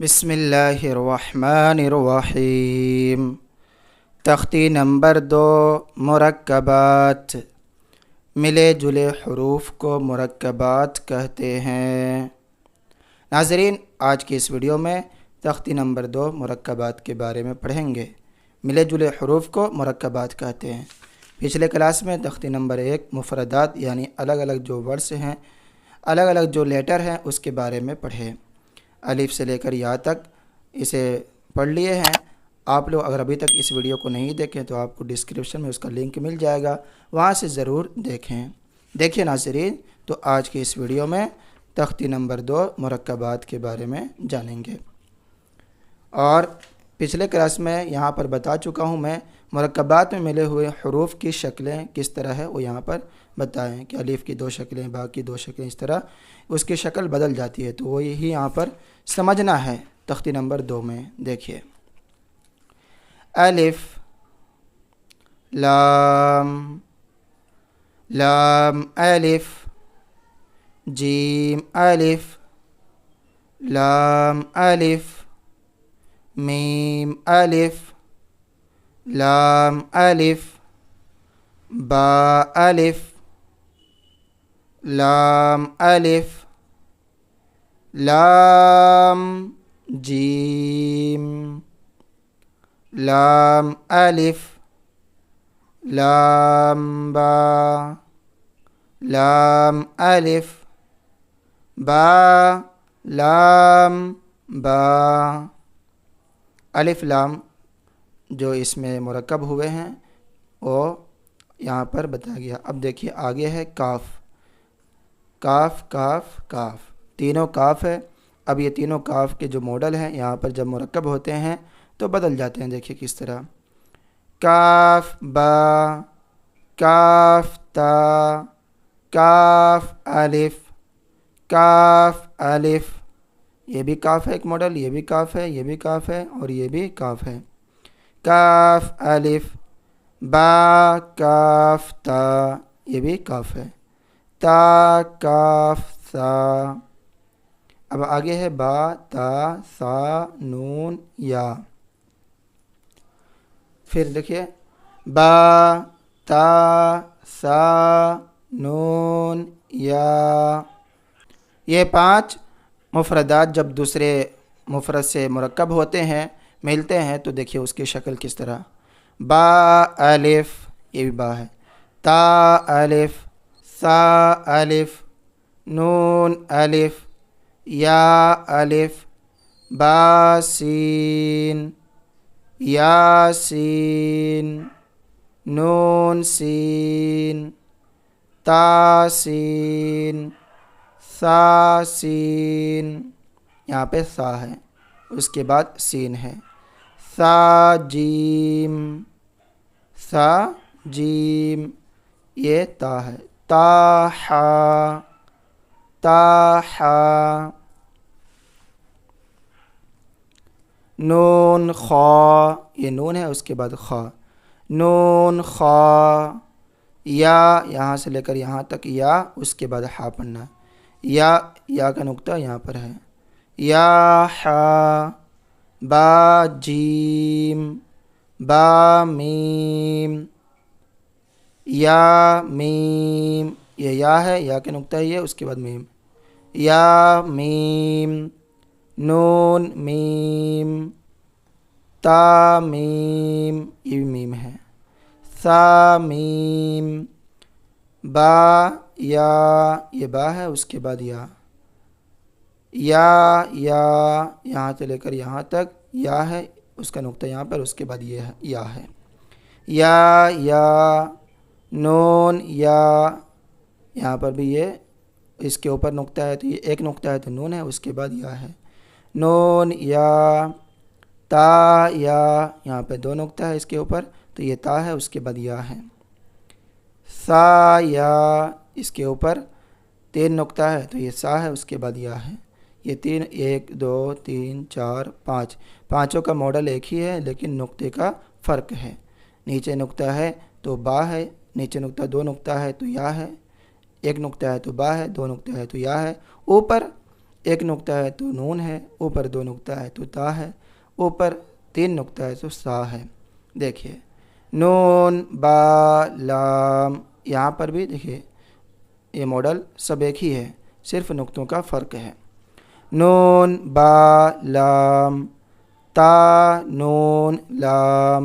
بسم اللہ الرحمن الرحیم۔ تختی نمبر 2، مرکبات۔ ملے جلے حروف کو مرکبات کہتے ہیں۔ ناظرین، آج کی اس ویڈیو میں تختی نمبر 2 مرکبات کے بارے میں پڑھیں گے۔ ملے جلے حروف کو مرکبات کہتے ہیں۔ پچھلے کلاس میں تختی نمبر 1 مفردات یعنی الگ الگ جو ورڈز ہیں، الگ الگ جو لیٹر ہیں، اس کے بارے میں پڑھے۔ الف سے لے کر یا تک اسے پڑھ لیے ہیں۔ آپ لوگ اگر ابھی تک اس ویڈیو کو نہیں دیکھیں تو آپ کو ڈسکرپشن میں اس کا لنک مل جائے گا، وہاں سے ضرور دیکھیں۔ دیکھیں ناظرین، تو آج کی اس ویڈیو میں تختی نمبر 2 مرکبات کے بارے میں جانیں گے۔ اور پچھلے کلاس میں یہاں پر بتا چکا ہوں میں، مرکبات میں ملے ہوئے حروف کی شکلیں کس طرح ہے وہ یہاں پر بتائیں کہ الف کی 2 شکلیں، با کی 2 شکلیں، اس طرح اس کی شکل بدل جاتی ہے، تو وہ یہی یہاں پر سمجھنا ہے۔ تختی نمبر 2 میں دیکھیے، الف، لام، لام الف، جیم الف، لام الف، میم الف، لام الف، با الف، لام الف، لام جیم، لام الف، لام با، لام الف، با، لام با۔ الف لام جو اس میں مرکب ہوئے ہیں وہ یہاں پر بتایا گیا۔ اب دیکھیے آگے ہے کاف، کاف کاف کاف، تینوں کاف ہے۔ اب یہ تینوں کاف کے جو ماڈل ہیں یہاں پر جب مرکب ہوتے ہیں تو بدل جاتے ہیں۔ دیکھیے کس طرح، کاف با، کاف تا، کاف الف، کاف الف۔ یہ بھی کاف ہے ایک ماڈل، یہ بھی کاف ہے، یہ بھی کاف ہے، اور یہ بھی کاف ہے۔ کاف الف، با کاف تا، یہ بھی کاف ہے۔ تا کاف سا۔ اب آگے ہے با تا سا نون یا۔ پھر دیکھیے، با تا سا نون یا۔ یہ 5 مفردات جب دوسرے مفرد سے مرکب ہوتے ہیں، ملتے ہیں، تو دیکھیے اس کی شکل کس طرح، با الف، یہ بھی با ہے، تا الف، سا الف، نون الف، یا الف، با سین، یا سین، نون سین، تا سین، سا سین۔ یہاں پہ سا ہے، اس کے بعد سین ہے، سا جیم، سا جیم، یہ تا ہے، تا حا، تا حا، نون خا، یہ نون ہے، اس کے بعد خا، نون خا، یا، یہاں سے لے کر یہاں تک یا، اس کے بعد ہا پڑھنا ہے، یا کا نقطہ یہاں پر ہے، یا حا، با جیم، با میم، یا میم، یہ یا ہے، یا کا نقطہ یہ، اس کے بعد میم، یا میم، نون میم، تا میم، یہ بھی میم ہے، سا میم، با یا، یہ با ہے، اس کے بعد یا، یہاں سے لے کر یہاں تک یا ہے، اس کا نقطہ یہاں پر، اس کے بعد یہ ہے، یا ہے، یا، نون یا، یہاں پر بھی یہ، اس کے اوپر نقطہ ہے تو یہ ایک نقطہ ہے تو نون ہے، اس کے بعد یا ہے، نون یا، تا یا، یہاں پہ 2 نقطہ ہے اس کے اوپر تو یہ تا ہے، اس کے بعد یا ہے، سا یا، اس کے اوپر 3 نقطہ ہے تو یہ سا ہے، اس کے بعد یا ہے۔ یہ 3، 1 2 3 4 5، پانچوں کا ماڈل ایک ہی ہے لیکن نقطے کا فرق ہے۔ نیچے نقطہ ہے تو با ہے، نیچے نقطہ 2 نقطہ ہے تو یا ہے، 1 نقطہ ہے تو با ہے، 2 نقطہ ہے تو یا ہے، اوپر ایک نقطہ ہے تو نون ہے، اوپر 2 نقطہ ہے تو تا ہے، اوپر 3 نقطہ ہے تو سا ہے۔ دیکھیے نون با لام، یہاں پر بھی دیکھیے یہ ماڈل سب ایک ہی ہے، صرف نقطوں کا فرق ہے۔ نون با لام، تا نون لام،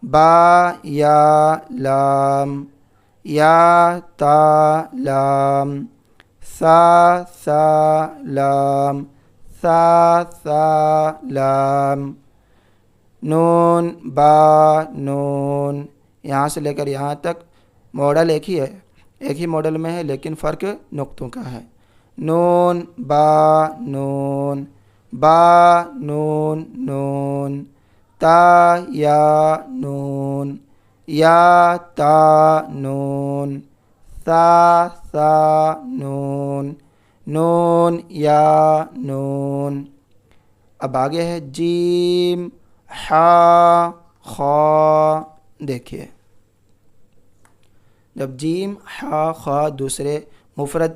با یا لام، یا تا لام، سا لام، سا لام، نون با نون، یہاں سے لے کر یہاں تک ماڈل ایک ہی ہے، ایک ہی ماڈل میں ہے لیکن فرق نقطوں کا ہے۔ نون با نون، با نون نون، تا یا نون، یا تا نون، سا نون، نون یا نون۔ اب آگے ہے جیم ہا خا۔ دیکھیے جب جیم ہا خا دوسرے مفرد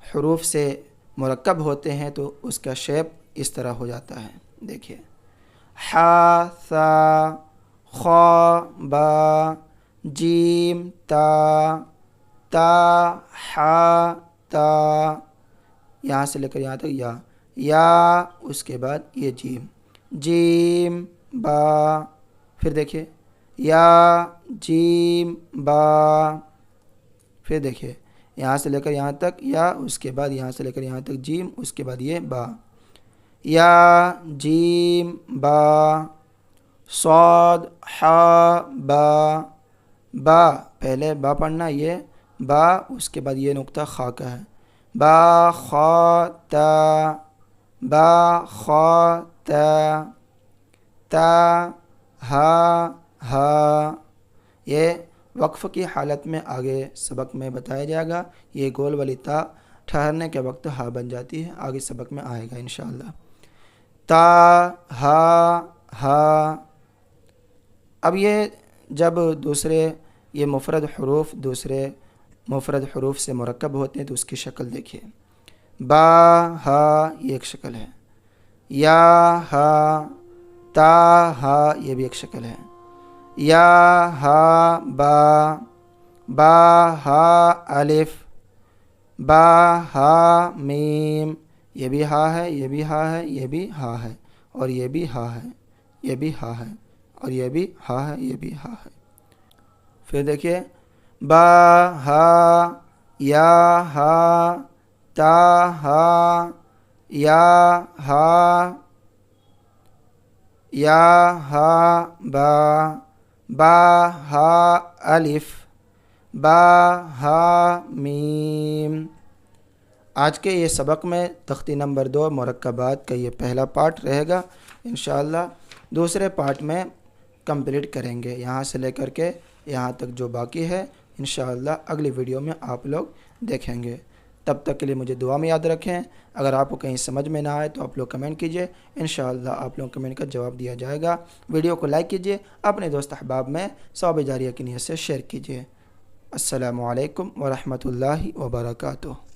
حروف سے مرکب ہوتے ہیں تو اس کا شیپ اس طرح ہو جاتا ہے۔ دیکھیے ہا سا، خا با، جیم تا، تا ہا تا، یہاں سے لے کر یہاں تک یا اس کے بعد یہ جیم، جیم با، پھر دیکھیے یا جیم با، پھر دیکھیے یہاں سے لے کر یہاں تک یا، اس کے بعد یہاں سے لے کر یہاں تک جیم، اس کے بعد یہ با، یا جیم با، صاد ہا با، با پہلے با پڑھنا، یہ با، اس کے بعد یہ نقطہ خا کا ہے، با خا تا، با خا تا، تا ہا ہا۔ یہ وقف کی حالت میں آگے سبق میں بتایا جائے گا، یہ گول والی تا ٹھہرنے کے وقت ہا بن جاتی ہے، آگے سبق میں آئے گا انشاءاللہ۔ تا ہا ہا۔ اب یہ جب دوسرے یہ مفرد حروف دوسرے مفرد حروف سے مرکب ہوتے ہیں تو اس کی شکل دیکھیے، با ہا یہ ایک شکل ہے، یا ہا، تا ہا یہ بھی ایک شکل ہے، یا ہا با، با ہا الف، با ہا میم، یہ بھی ہا ہے، یہ بھی ہا ہے، یہ بھی ہا ہے، اور یہ بھی ہا ہے، یہ بھی ہا ہے، اور یہ بھی ہا ہے، یہ بھی ہا ہے۔ پھر دیکھیے با ہا، یا ہا، تا ہا، یا ہا، یا ہا با، با ہا الف، با ہا میم۔ آج کے یہ سبق میں تختی نمبر 2 مرکبات کا یہ پہلا پارٹ رہے گا، انشاءاللہ دوسرے پارٹ میں کمپلیٹ کریں گے، یہاں سے لے کر کے یہاں تک جو باقی ہے انشاءاللہ اگلی ویڈیو میں آپ لوگ دیکھیں گے۔ تب تک کے لیے مجھے دعا میں یاد رکھیں، اگر آپ کو کہیں سمجھ میں نہ آئے تو آپ لوگ کمنٹ کیجئے، انشاءاللہ آپ لوگ کمنٹ کا جواب دیا جائے گا۔ ویڈیو کو لائک کیجئے، اپنے دوست احباب میں ثواب جاریہ کی نیت سے شیئر کیجئے۔ السلام علیکم ورحمۃ اللہ وبرکاتہ۔